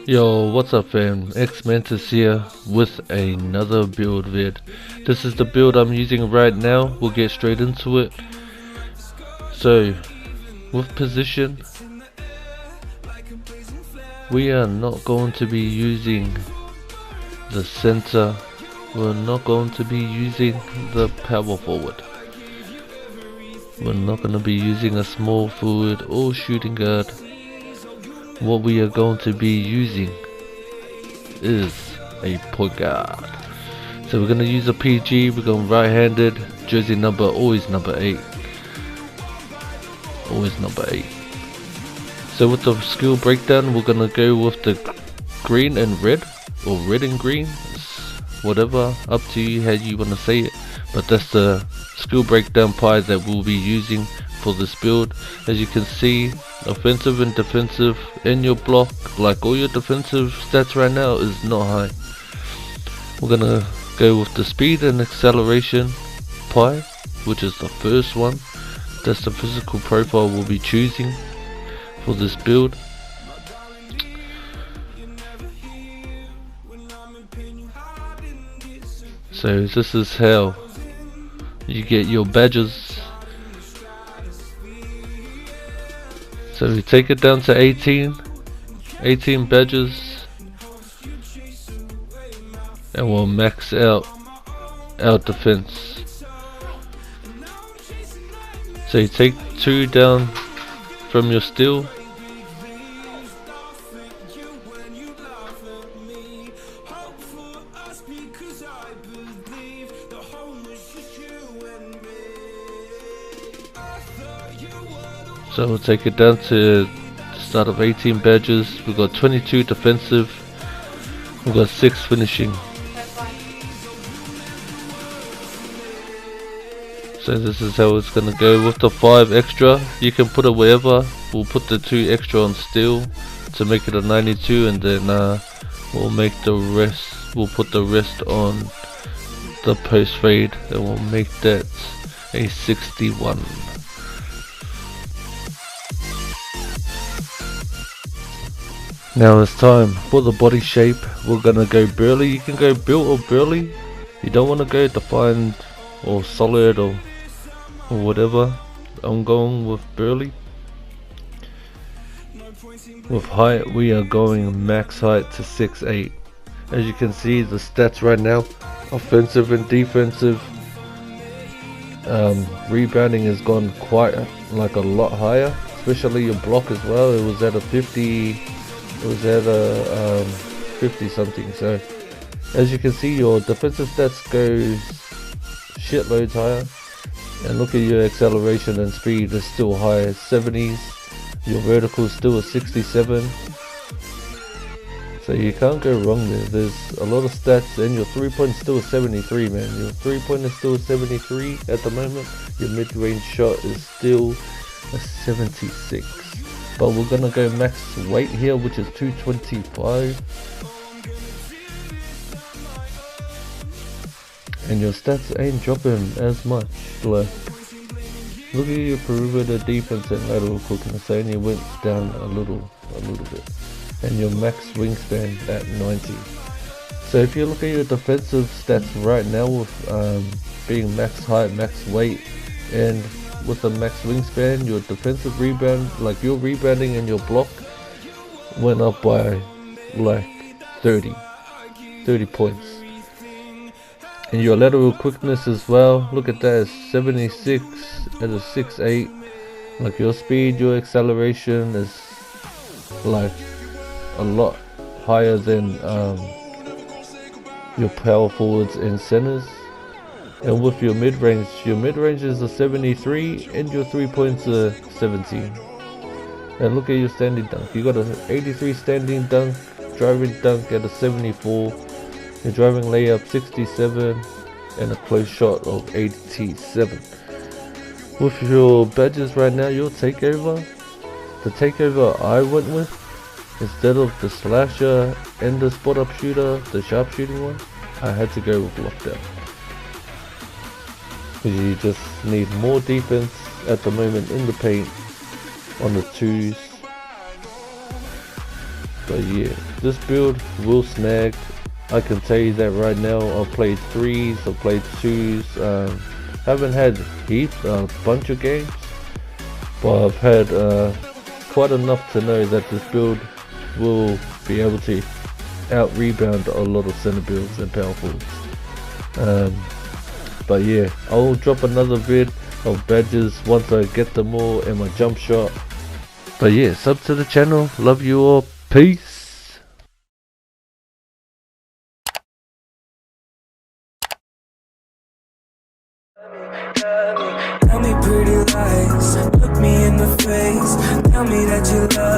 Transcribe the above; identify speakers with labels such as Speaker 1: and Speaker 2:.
Speaker 1: Yo, what's up fam? Mantis here with another build vid. This is the build I'm using right now. We'll get straight into it. So, with position, we are not going to be using the center. We're not going to be using the power forward. We're not going to be using a small forward or shooting guard. What we are going to be using is a point guard. So we're gonna use a PG. We're going right-handed. Jersey number always number 8. Always number 8. So with the skill breakdown, we're gonna go with the green and red, or red and green, whatever. Up to you how you wanna say it. But that's the skill breakdown pie that we'll be using for this build. As you can see, offensive and defensive in your block, like all your defensive stats right now, is not high. We're gonna go with the speed and acceleration pie, which is the first one. That's the physical profile we'll be choosing for this build. So this is how you get your badges. So we take it down to 18 badges, and we'll max out our defense. So you take 2 down from your steel, so we'll take it down to the start of 18 badges. We've got 22 defensive, we've got 6 finishing. So this is how it's gonna go. With the 5 extra, you can put it wherever. We'll put the 2 extra on steel to make it a 92, and then we'll make the rest, we'll put the rest on the post fade, and we'll make that a 61. Now it's time for the body shape. We're gonna go burly. You can go built or burly. You don't want to go defined or solid or whatever. I'm going with burly. With height, we are going max height to 6'8". As you can see, the stats right now, offensive and defensive, rebounding has gone quite like a lot higher, especially your block as well. It was at a 50. It was at a 50 something. So as you can see, your defensive stats goes shitloads higher, and look at your acceleration and speed is still high at 70s. Your vertical is still at 67. So you can't go wrong there. There's a lot of stats, and your 3-point is still at 73, man. Your 3-point is still at 73 at the moment. Your mid-range shot is still a 76. But we're gonna go max weight here, which is 225. And your stats ain't dropping as much. Like, look at your perimeter defense and lateral quickness, only went down a little bit. And your max wingspan at 90. So if you look at your defensive stats right now, with being max height, max weight, and with a max wingspan, your defensive rebound, like your rebounding and your block, went up by like 30 points. And your lateral quickness as well, look at that, it's 76 at a 6'8". Like your speed, your acceleration is like a lot higher than your power forwards and centers. And with your mid-range is a 73, and your 3-points are 17. And look at your standing dunk. You got an 83 standing dunk, driving dunk at a 74, your driving layup 67, and a close shot of 87. With your badges right now, your takeover, the takeover I went with, instead of the slasher and the spot up shooter, the sharp shooting one, I had to go with lockdown. You just need more defense at the moment in the paint on the 2s. But yeah, this build will snag. I can tell you that right now. I've played 3s, I've played 2s. Haven't had a bunch of games, but I've had quite enough to know that this build will be able to out rebound a lot of center builds and power forwards. But yeah, I'll drop another vid of badges once I get them all and my jump shot. But yeah, sub to the channel. Love you all. Peace.
Speaker 2: Tell me pretty lies, look me in the face. Tell me that you love